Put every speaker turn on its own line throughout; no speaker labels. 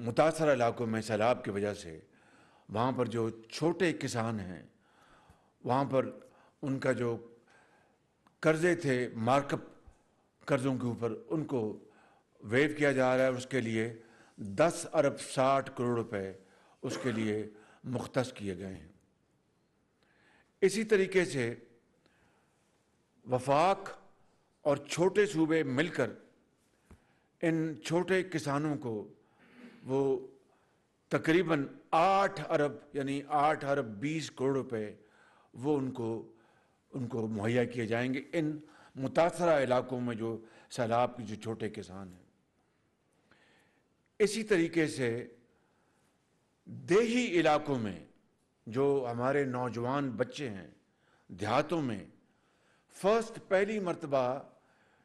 متاثرہ علاقوں میں سیلاب کی وجہ سے وہاں پر جو چھوٹے کسان ہیں وہاں پر ان کا جو قرضے تھے مارک اپ قرضوں کے اوپر ان کو ویو کیا جا رہا ہے. اس کے لیے 10 ارب 60 کروڑ روپے اس کے لیے مختص کیے گئے ہیں. اسی طریقے سے وفاق اور چھوٹے صوبے مل کر ان چھوٹے کسانوں کو وہ تقریباً 8 ارب یعنی 8 ارب 20 کروڑ روپے وہ ان کو مہیا کیے جائیں گے ان متاثرہ علاقوں میں جو سیلاب کے جو چھوٹے کسان ہیں. اسی طریقے سے دیہی علاقوں میں جو ہمارے نوجوان بچے ہیں دیہاتوں میں پہلی مرتبہ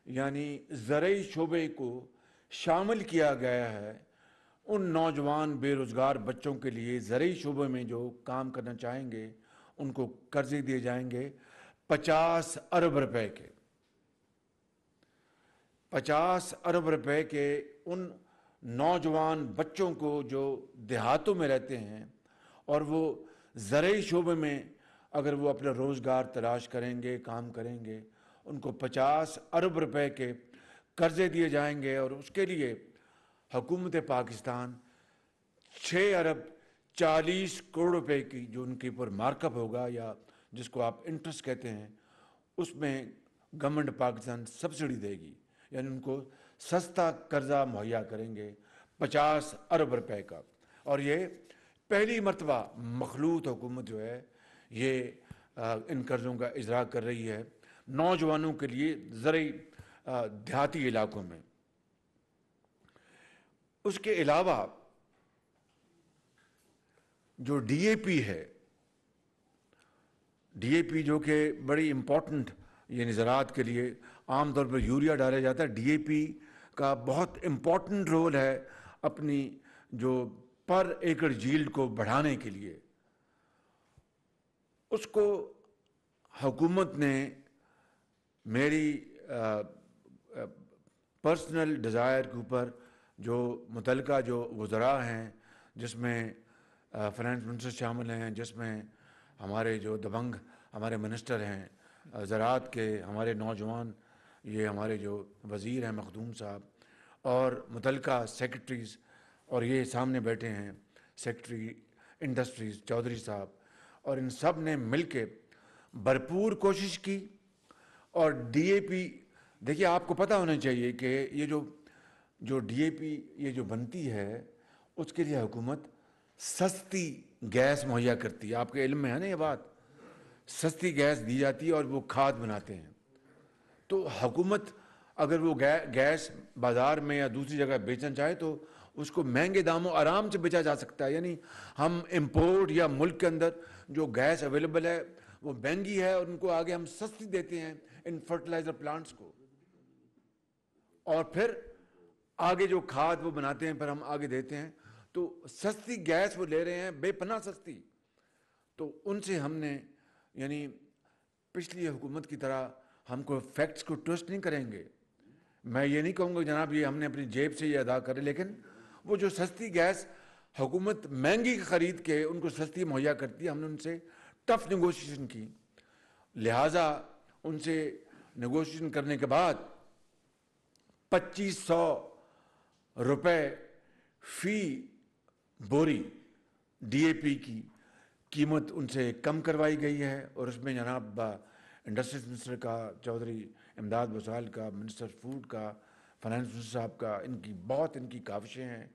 یعنی زرعی شعبے کو شامل کیا گیا ہے. ان نوجوان بے روزگار بچوں کے لیے زرعی شعبے میں جو کام کرنا چاہیں گے ان کو قرضے دیے جائیں گے 50 ارب روپے کے. 50 ارب روپے کے ان نوجوان بچوں کو جو دیہاتوں میں رہتے ہیں اور وہ زرعی شعبے میں اگر وہ اپنا روزگار تلاش کریں گے کام کریں گے ان کو 50 ارب روپے کے قرضے دیے جائیں گے. اور اس کے لیے حکومت پاکستان 6 ارب 40 کروڑ روپے کی جو ان کے اوپر مارک اپ ہوگا یا جس کو آپ انٹرسٹ کہتے ہیں اس میں گورنمنٹ پاکستان سبسڈی دے گی یعنی ان کو سستا قرضہ مہیا کریں گے 50 ارب روپے کا. اور یہ پہلی مرتبہ مخلوط حکومت جو ہے یہ ان قرضوں کا اجرا کر رہی ہے نوجوانوں کے لیے زرعی دیہاتی علاقوں میں. اس کے علاوہ جو ڈی اے پی ہے ڈی اے پی جو کہ بڑی امپورٹنٹ یعنی زراعت کے لیے عام طور پر یوریا ڈالا جاتا ہے ڈی اے پی کا بہت امپورٹنٹ رول ہے اپنی جو پر ایکڑ جیلڈ کو بڑھانے کے لیے. اس کو حکومت نے میری پرسنل ڈیزائر کے اوپر جو متعلقہ جو وزراء ہیں جس میں فائنانس منسٹر شامل ہیں جس میں ہمارے جو دبنگ ہمارے منسٹر ہیں زراعت کے ہمارے نوجوان یہ ہمارے جو وزیر ہیں مخدوم صاحب اور متعلقہ سیکرٹریز اور یہ سامنے بیٹھے ہیں سیکرٹری انڈسٹریز چودھری صاحب اور ان سب نے مل کے بھرپور کوشش کی. اور ڈی اے پی دیکھیے آپ کو پتہ ہونا چاہیے کہ یہ جو ڈی اے پی یہ جو بنتی ہے اس کے لیے حکومت سستی گیس مہیا کرتی ہے. آپ کے علم میں ہے نا یہ بات سستی گیس دی جاتی ہے اور وہ کھاد بناتے ہیں. تو حکومت اگر وہ گیس بازار میں یا دوسری جگہ بیچنا چاہے تو اس کو مہنگے داموں آرام سے بیچا جا سکتا ہے. یعنی ہم امپورٹ یا ملک کے اندر جو گیس اویلیبل ہے وہ مہنگی ہے اور ان کو آگے ہم سستی دیتے ہیں ان فرٹیلائزر پلانٹس کو اور پھر آگے جو کھاد وہ بناتے ہیں پھر ہم آگے دیتے ہیں. تو سستی گیس وہ لے رہے ہیں بے پناہ سستی. تو ان سے ہم نے یعنی پچھلی حکومت کی طرح ہم کو فیکٹس کو ٹوسٹ نہیں کریں گے. میں یہ نہیں کہوں گا جناب یہ ہم نے اپنی جیب سے یہ ادا کرے لیکن وہ جو سستی گیس حکومت مہنگی خرید کے ان کو سستی مہیا کرتی ہے ہم نے ان سے ٹف نیگوشیشن کی. لہٰذا ان سے نیگوشیشن کرنے کے بعد 2500 روپے فی بوری ڈی اے پی کی قیمت ان سے کم کروائی گئی ہے. اور اس میں جناب انڈسٹریز منسٹر کا چودھری امداد وسائل کا منسٹر فوڈ کا فائنانس منسٹر صاحب کا ان کی کاوشیں ہیں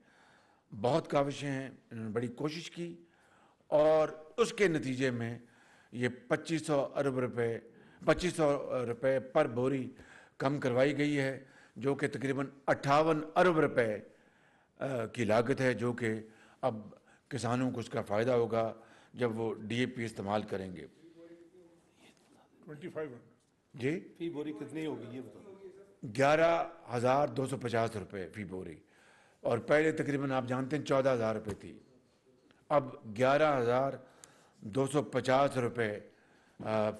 بہت کاوشیں ہیں. انہوں نے بڑی کوشش کی اور اس کے نتیجے میں یہ 2500 روپے پر بوری کم کروائی گئی ہے جو کہ تقریباً 58 ارب روپے کی لاگت ہے جو کہ اب کسانوں کو اس کا فائدہ ہوگا جب وہ ڈی اے پی استعمال کریں گے.
25
جی
فی بوری کتنی ہوگی یہ بتاؤ.
11,250 روپے فی بوری اور پہلے تقریباً آپ جانتے ہیں 14,000 روپے تھی اب 11,250 روپے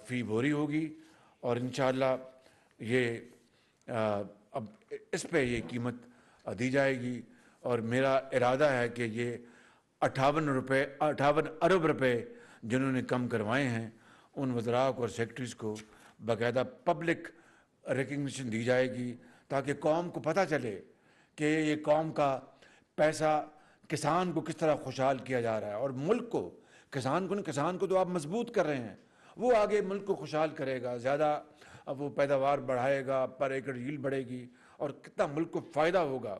فی بوری ہوگی. اور انشاءاللہ یہ اب اس پہ یہ قیمت دی جائے گی اور میرا ارادہ ہے کہ یہ 58 ارب روپے جنہوں نے کم کروائے ہیں ان وزراء کو اور سیکٹریز کو باقاعدہ پبلک ریکگنیشن دی جائے گی تاکہ قوم کو پتہ چلے کہ یہ قوم کا پیسہ کسان کو کس طرح خوشحال کیا جا رہا ہے، اور ملک کو، کسان کو تو آپ مضبوط کر رہے ہیں، وہ آگے ملک کو خوشحال کرے گا، زیادہ اب وہ پیداوار بڑھائے گا، پر ایکڑ ییلڈ بڑھے گی اور کتنا ملک کو فائدہ ہوگا۔